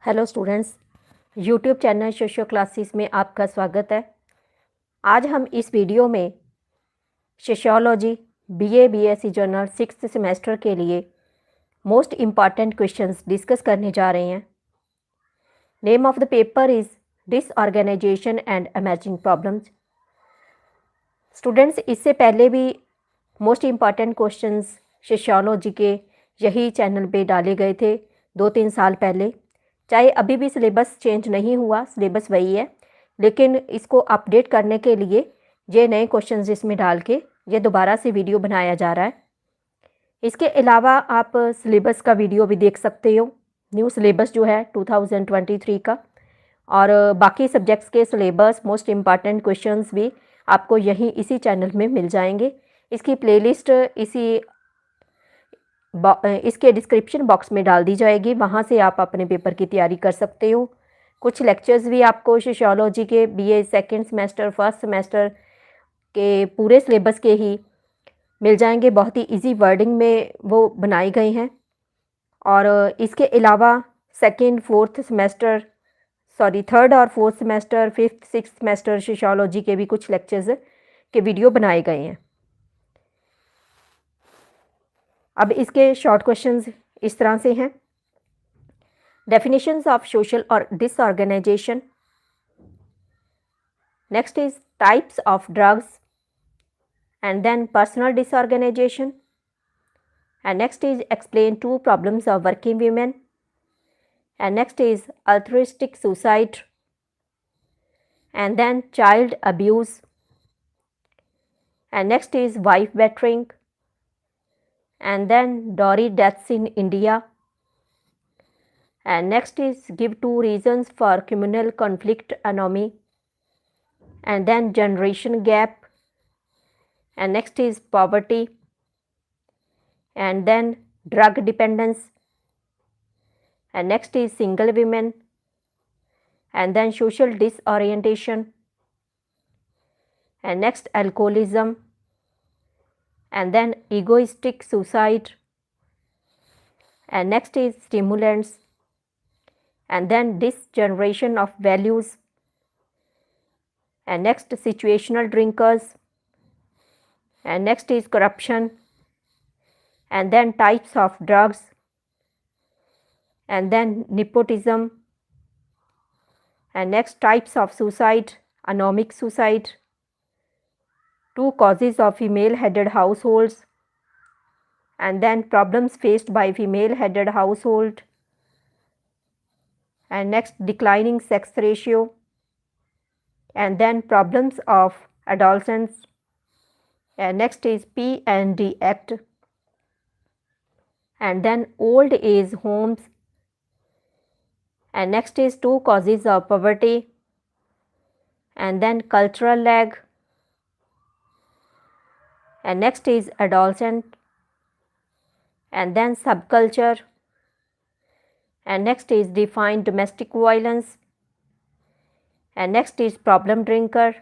Hello students, YouTube channel socio classes में आपका स्वागत है। आज हम इस वीडियो में sociology BA BSc journal 6th semester के लिए मोस्ट इम्पॉर्टेंट क्वेश्चंस डिस्कस करने जा रहे हैं। Name of the paper is disorganisation and imaging problems. Students, इससे पहले भी मोस्ट इम्पॉर्टेंट क्वेश्चंस सोशियोलॉजी के यही चैनल पे डाले गए थे 2-3 साल पहले। चाहे अभी भी सिलेबस चेंज नहीं हुआ, सिलेबस वही है, लेकिन इसको अपडेट करने के लिए ये नए क्वेश्चंस इसमें डाल के ये दोबारा से वीडियो बनाया जा रहा है। इसके अलावा आप सिलेबस का वीडियो भी देख सकते हो, न्यू सिलेबस जो है 2023 का, और बाकी सब्जेक्ट्स के सिलेबस मोस्ट इम्पॉर्टेंट क्वेश्चंस भी आपको यहीं इसी चैनल में मिल जाएंगे। इसकी प्लेलिस्ट इसके डिस्क्रिप्शन बॉक्स में डाल दी जाएगी, वहाँ से आप अपने पेपर की तैयारी कर सकते हो। कुछ लेक्चर्स भी आपको सोशियोलॉजी के BA second semester first semester के पूरे सिलेबस के ही मिल जाएंगे, बहुत ही इजी वर्डिंग में वो बनाए गए हैं। और इसके अलावा थर्ड और fourth semester, fifth sixth semester sociology के भी कुछ लेक्चर्स के वीडियो बनाए गए हैं। अब इसके शॉर्ट क्वेश्चंस इस तरह से हैं। डेफिनेशंस ऑफ सोशल और disorganisation. Next is types of drugs and then personal disorganisation, and next is explain 2 problems of working women, and next is altruistic suicide, and then child abuse, and next is wife battering, and then dowry deaths in India, and next is give 2 reasons for communal conflict anomy, and then generation gap, and next is poverty, and then drug dependence, and next is single women, and then social disorientation, and next alcoholism, and then egoistic suicide, and next is stimulants, and then disgeneration of values, and next situational drinkers, and next is corruption, and then types of drugs, and then nepotism, and next types of suicide, anomic suicide, 2 causes of female-headed households, and then problems faced by female-headed household, and next declining sex ratio, and then problems of adolescents, and next is P&D Act, and then old age homes, and next is 2 causes of poverty, and then cultural lag, and next is adolescent, and then subculture, and next is defined domestic violence, and next is problem drinker,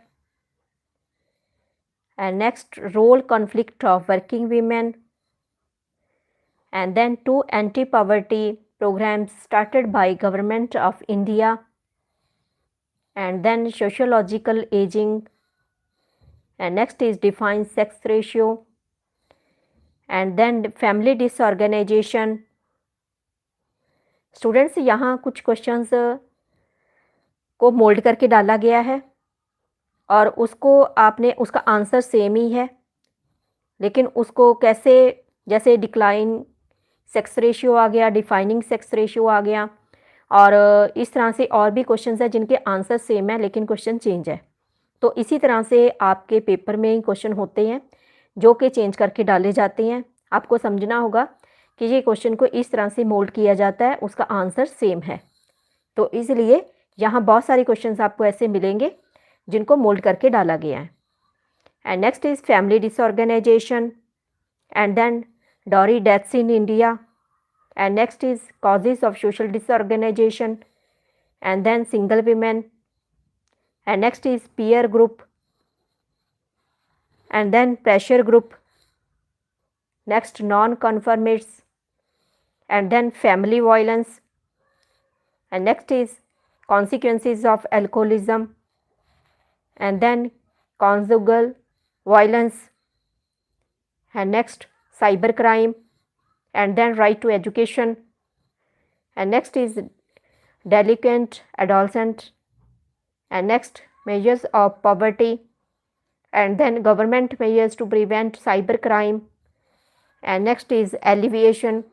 and next role conflict of working women, and then 2 anti-poverty programs started by Government of India, and then sociological aging, and next is defined sex ratio, and then family disorganization. Students, यहाँ कुछ questions को mould करके डाला गया है और उसको आपने उसका आंसर सेम ही है, लेकिन उसको कैसे, जैसे डिक्लाइन सेक्स रेशियो आ गया, डिफाइनिंग सेक्स रेशियो आ गया, और इस तरह से और भी क्वेश्चंस हैं जिनके आंसर सेम है लेकिन क्वेश्चन चेंज है। तो इसी तरह से आपके पेपर में क्वेश्चन होते हैं जो कि चेंज करके डाले जाते हैं। आपको समझना होगा कि ये क्वेश्चन को इस तरह से मोल्ड किया जाता है, उसका आंसर सेम है। तो इसलिए यहाँ बहुत सारे क्वेश्चंस आपको ऐसे मिलेंगे जिनको मोल्ड करके डाला गया है। And next is family disorganisation, and then dowry deaths in India, and next is causes of social disorganisation, and then single women, and next is peer group, and then pressure group, next non-conformists, and then family violence, and next is consequences of alcoholism, and then conjugal violence, and next cybercrime, and then right to education, and next is delinquent adolescent, and next measures of poverty, and then government measures to prevent cybercrime, and next is alleviation,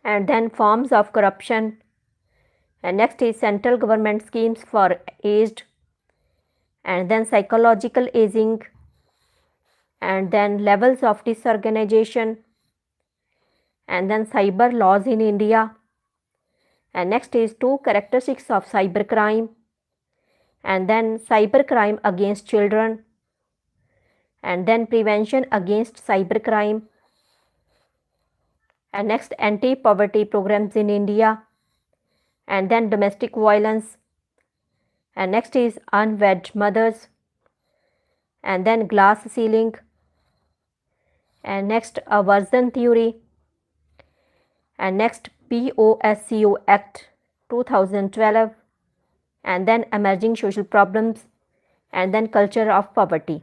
and then forms of corruption, and next is central government schemes for aged, and then psychological aging, and then levels of disorganization, and then cyber laws in India, and next is 2 characteristics of cybercrime, and then cybercrime against children, and then prevention against cybercrime, and next anti-poverty programs in India, and then domestic violence, and next is unwed mothers, and then glass ceiling, and next aversion theory, and next POSCO Act 2012, and then emerging social problems, and then culture of poverty.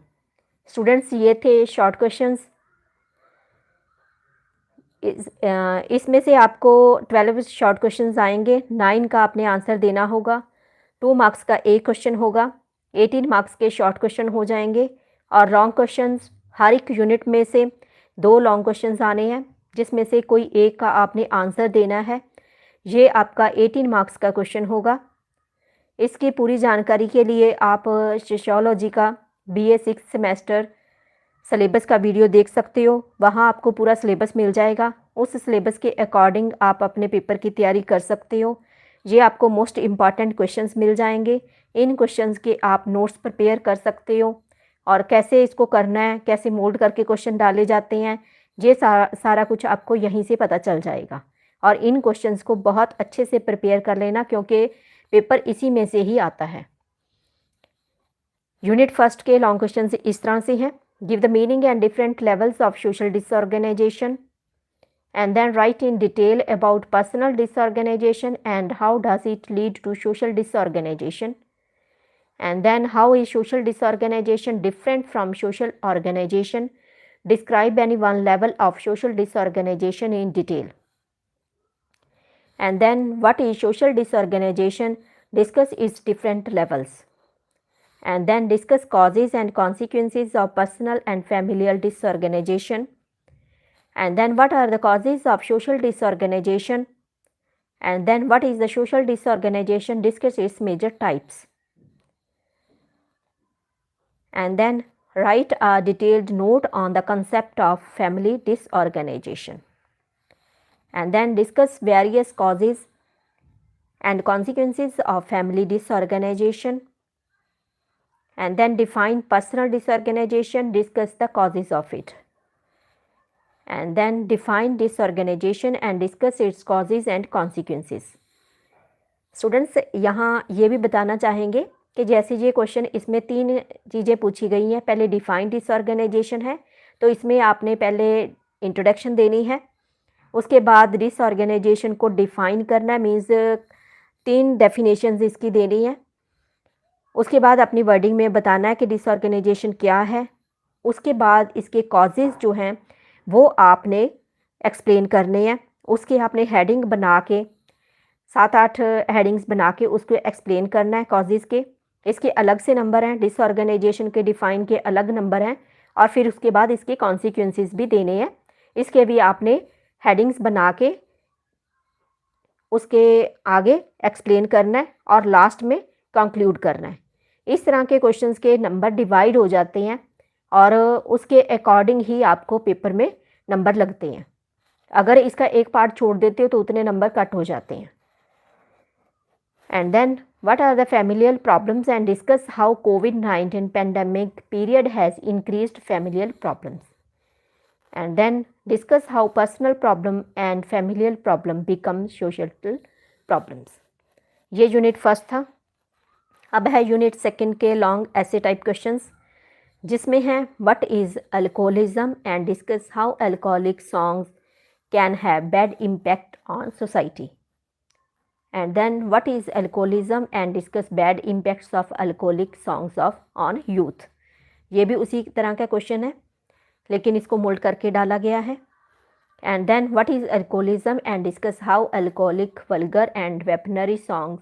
Students ये थे short questions. इसमें से आपको 12 short questions आएंगे, 9 का आपने answer देना होगा, 2 मार्क्स का एक क्वेश्चन होगा, 18 मार्क्स के शॉर्ट क्वेश्चन हो जाएंगे, और लॉन्ग क्वेश्चंस हर एक यूनिट में से 2 लॉन्ग क्वेश्चंस आने हैं, जिसमें से कोई एक का आपने आंसर देना है। ये आपका 18 मार्क्स का क्वेश्चन होगा। इसकी पूरी जानकारी के लिए आप सोशियोलॉजी का BA 6 सेमेस्टर सिलेबस का वीडियो देख सकते हो, वहाँ आपको पूरा सिलेबस मिल जाएगा। उस सिलेबस के अकॉर्डिंग आप अपने पेपर की तैयारी कर सकते हो। ये आपको मोस्ट इम्पॉर्टेंट क्वेश्चंस मिल जाएंगे। इन क्वेश्चंस के आप नोट्स प्रिपेयर कर सकते हो, और कैसे इसको करना है, कैसे मोल्ड करके क्वेश्चन डाले जाते हैं, ये सारा कुछ आपको यहीं से पता चल जाएगा। और इन क्वेश्चंस को बहुत अच्छे से प्रिपेयर कर लेना, क्योंकि पेपर इसी में से ही आता है। यूनिट फर्स्ट के लॉन्ग क्वेश्चन इस तरह से हैं। Give the meaning and different levels of social disorganisation, and then write in detail about personal disorganisation and how does it lead to social disorganisation, and then how is social disorganization different from social organization? Describe any one level of social disorganization in detail. And then what is social disorganization? Discuss its different levels. And then discuss causes and consequences of personal and familial disorganization. And then what are the causes of social disorganization? And then what is the social disorganization? Discuss its major types. And then write a detailed note on the concept of family disorganization, and then discuss various causes and consequences of family disorganization, and then define personal disorganization, discuss the causes of it, and then define disorganization and discuss its causes and consequences. Students यहाँ ये भी बताना चाहेंगे कि जैसे ये question, इसमें 3 चीज़ें पूछी गई हैं। पहले डिफाइन डिसऑर्गेनाइजेशन है, तो इसमें आपने पहले इंट्रोडक्शन देनी है। उसके बाद डिसऑर्गेनाइजेशन को डिफ़ाइन करना है, मीन्स 3 डेफिनेशंस इसकी देनी है। उसके बाद अपनी वर्डिंग में बताना है कि डिसऑर्गेनाइजेशन क्या है। उसके बाद इसके कॉजेज़ जो हैं वो आपने एक्सप्लेन करने हैं। उसके आपने हेडिंग बना के 7-8 हेडिंग्स बना के उसको एक्सप्लेन करना है कॉजेज़ के। इसके अलग से नंबर हैं, डिसऑर्गेनाइजेशन के डिफ़ाइन के अलग नंबर हैं, और फिर उसके बाद इसके कॉन्सिक्वेंसेस भी देने हैं। इसके भी आपने हेडिंग्स बना के उसके आगे एक्सप्लेन करना है और लास्ट में कंक्लूड करना है। इस तरह के क्वेश्चंस के नंबर डिवाइड हो जाते हैं और उसके अकॉर्डिंग ही आपको पेपर में नंबर लगते हैं। अगर इसका एक पार्ट छोड़ देते हो तो उतने नंबर कट हो जाते हैं। And then what are the familial problems, and discuss how COVID-19 pandemic period has increased familial problems. And then discuss how personal problem and familial problem become social problems. ये unit first था। अब है unit second के long ऐसे type questions, जिसमें है what is alcoholism and discuss how alcoholic songs can have bad impact on society. And then what is alcoholism and discuss bad impacts of alcoholic songs of on youth. ये भी उसी तरह का question है लेकिन इसको मोल्ड करके डाला गया है. And then what is alcoholism and discuss how alcoholic, vulgar and weaponry songs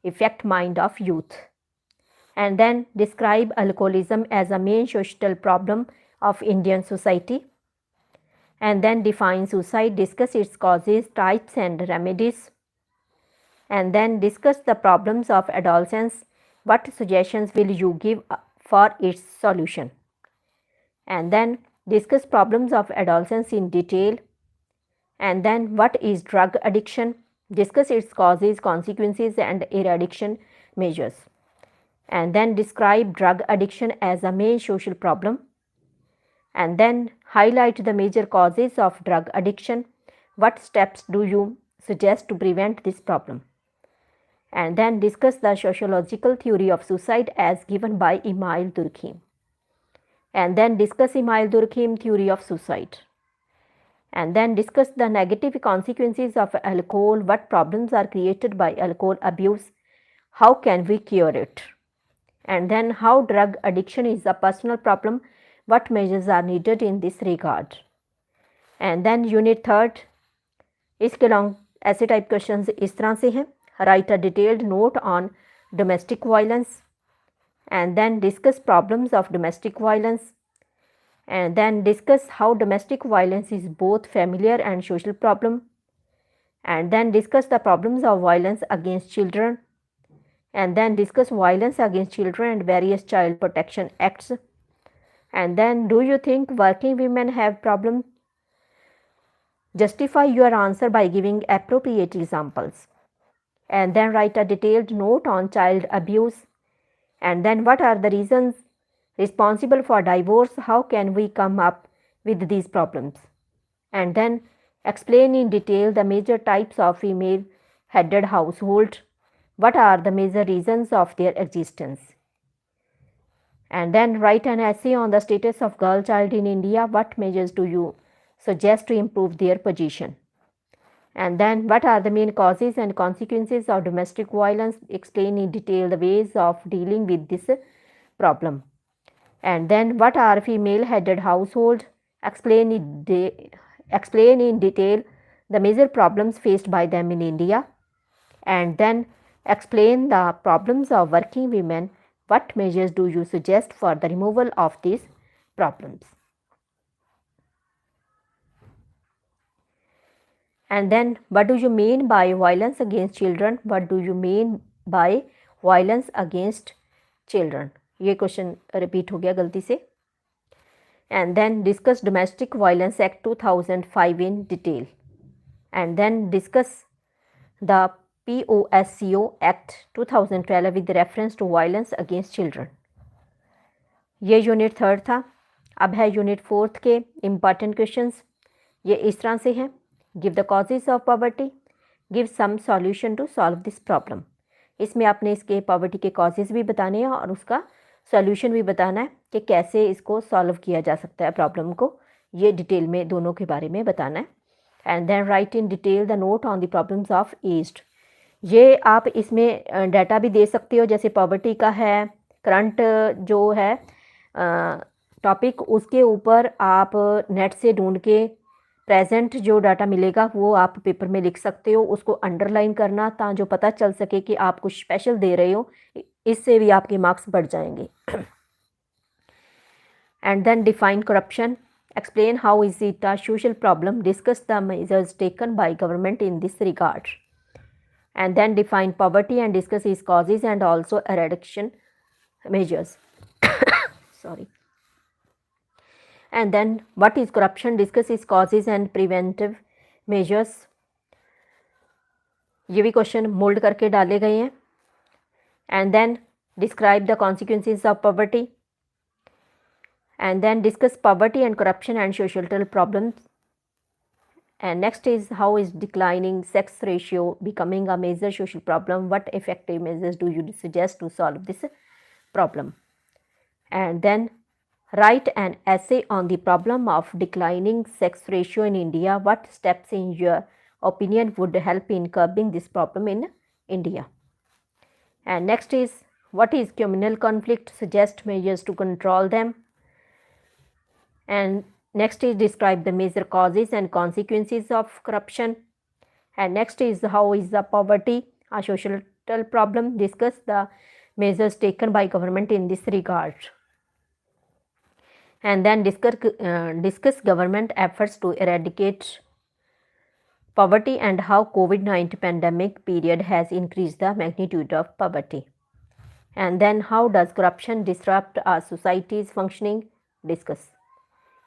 affect mind of youth. And then describe alcoholism as a main social problem of Indian society. And then define suicide, discuss its causes, types and remedies. And then discuss the problems of adolescence. What suggestions will you give for its solution? And then discuss problems of adolescence in detail. And then what is drug addiction? Discuss its causes, consequences and eradication measures. And then describe drug addiction as a main social problem. And then highlight the major causes of drug addiction. What steps do you suggest to prevent this problem? And then discuss the sociological theory of suicide as given by Emile Durkheim. And then discuss Emile Durkheim theory of suicide. And then discuss the negative consequences of alcohol, what problems are created by alcohol abuse, how can we cure it. And then how drug addiction is a personal problem, what measures are needed in this regard. And then unit 3 इसके long ऐसे type question इस तरह से हैं. Right a detailed note on domestic violence and then discuss problems of domestic violence. And then discuss how domestic violence is both familiar and social problem. And then discuss the problems of violence against children. And then discuss violence against children and various child protection acts. And then do you think working women have problems? Justify your answer by giving appropriate examples. And then write a detailed note on child abuse. And then what are the reasons responsible for divorce? How can we come up with these problems? And then explain in detail the major types of female headed household. What are the major reasons of their existence? And then write an essay on the status of girl child in India. What measures do you suggest to improve their position? And then what are the main causes and consequences of domestic violence? Explain in detail the ways of dealing with this problem. And then what are female headed household? Explain in detail the major problems faced by them in India. And then explain the problems of working women. What measures do you suggest for the removal of these problems? And then what do you mean by violence against children? What do you mean by violence against children? ये question repeat हो गया गलती से. And then discuss Domestic Violence Act 2005 in detail. And then discuss the POSCO Act 2012 with reference to violence against children. ये unit 3 था. अब है unit 4 के इम्पॉर्टेंट क्वेश्चंस. ये इस तरह से हैं. Give the causes of poverty, give some solution to solve this problem. इसमें आपने इसके पॉवर्टी के कॉजेज भी बताने हैं और उसका सॉल्यूशन भी बताना है कि कैसे इसको सॉल्व किया जा सकता है प्रॉब्लम को. ये डिटेल में दोनों के बारे में बताना है. And then write in detail the note on the problems of aged. ये आप इसमें डाटा भी दे सकते हो, जैसे पॉवर्टी का है, करंट जो है टॉपिक, उसके ऊपर आप नेट से ढूंढ के प्रेजेंट जो डाटा मिलेगा वो आप पेपर में लिख सकते हो. उसको अंडरलाइन करना ताकि जो पता चल सके कि आप कुछ स्पेशल दे रहे हो, इससे भी आपके मार्क्स बढ़ जाएंगे. And then define corruption, explain how is it a social problem, discuss the measures taken by government in this regard. And then define poverty and discuss its causes and also eradication measures. Sorry. And then what is corruption? Discuss its causes and preventive measures. ये भी question mould करके डाले गए हैं. And then describe the consequences of poverty. And then discuss poverty and corruption and societal problems. And next is how is declining sex ratio becoming a major social problem? What effective measures do you suggest to solve this problem? And then write an essay on the problem of declining sex ratio in India. What steps in your opinion would help in curbing this problem in India. And next is, what is communal conflict? Suggest measures to control them. And next is, describe the major causes and consequences of corruption. And next is, how is the poverty a social problem? Discuss the measures taken by government in this regard. And then discuss government efforts to eradicate poverty and how COVID-19 pandemic period has increased the magnitude of poverty. And then, how does corruption disrupt our society's functioning? Discuss.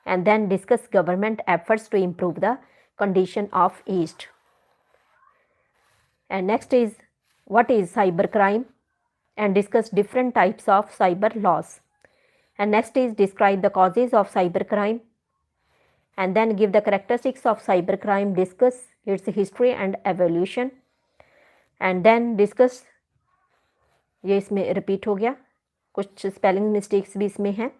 And then discuss government efforts to improve the condition of aged. And next is, what is cybercrime? And discuss different types of cyber laws. And next is, describe the causes of cybercrime. And then give the characteristics of cybercrime, discuss its history and evolution. And then discuss, ये इसमें repeat हो गया, कुछ spelling mistakes भी इसमें हैं.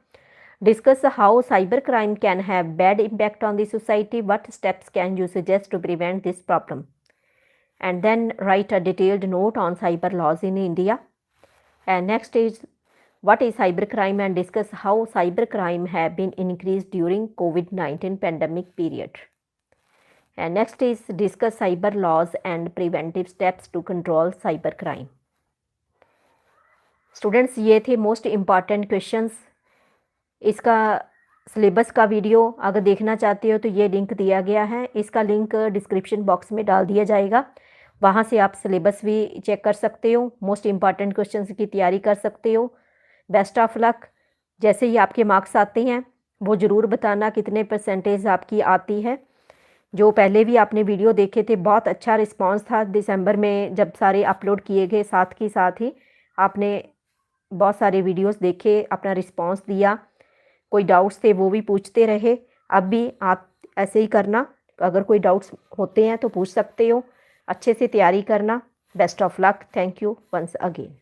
Discuss how cybercrime can have bad impact on the society. What steps can you suggest to prevent this problem? And then write a detailed note on cyber laws in India. And next is, what is cybercrime? And discuss how cybercrime have been increased during COVID-19 pandemic period. And next is, discuss cyber laws and preventive steps to control cybercrime. Students, ये थे most important questions. इसका syllabus का video अगर देखना चाहते हो तो ये लिंक दिया गया है, इसका लिंक डिस्क्रिप्शन बॉक्स में डाल दिया जाएगा. वहाँ से आप सिलेबस भी चेक कर सकते हो, मोस्ट इम्पॉर्टेंट क्वेश्चंस की तैयारी कर सकते हो. Best of luck. जैसे ही आपके मार्क्स आते हैं वो ज़रूर बताना कितने परसेंटेज आपकी आती है. जो पहले भी आपने वीडियो देखे थे, बहुत अच्छा रिस्पांस था दिसंबर में जब सारे अपलोड किए गए. साथ के साथ ही आपने बहुत सारे वीडियोस देखे, अपना रिस्पांस दिया, कोई डाउट्स थे वो भी पूछते रहे. अब भी आप ऐसे ही करना, अगर कोई डाउट्स होते हैं तो पूछ सकते हो. अच्छे से तैयारी करना. Best of luck. Thank you once again.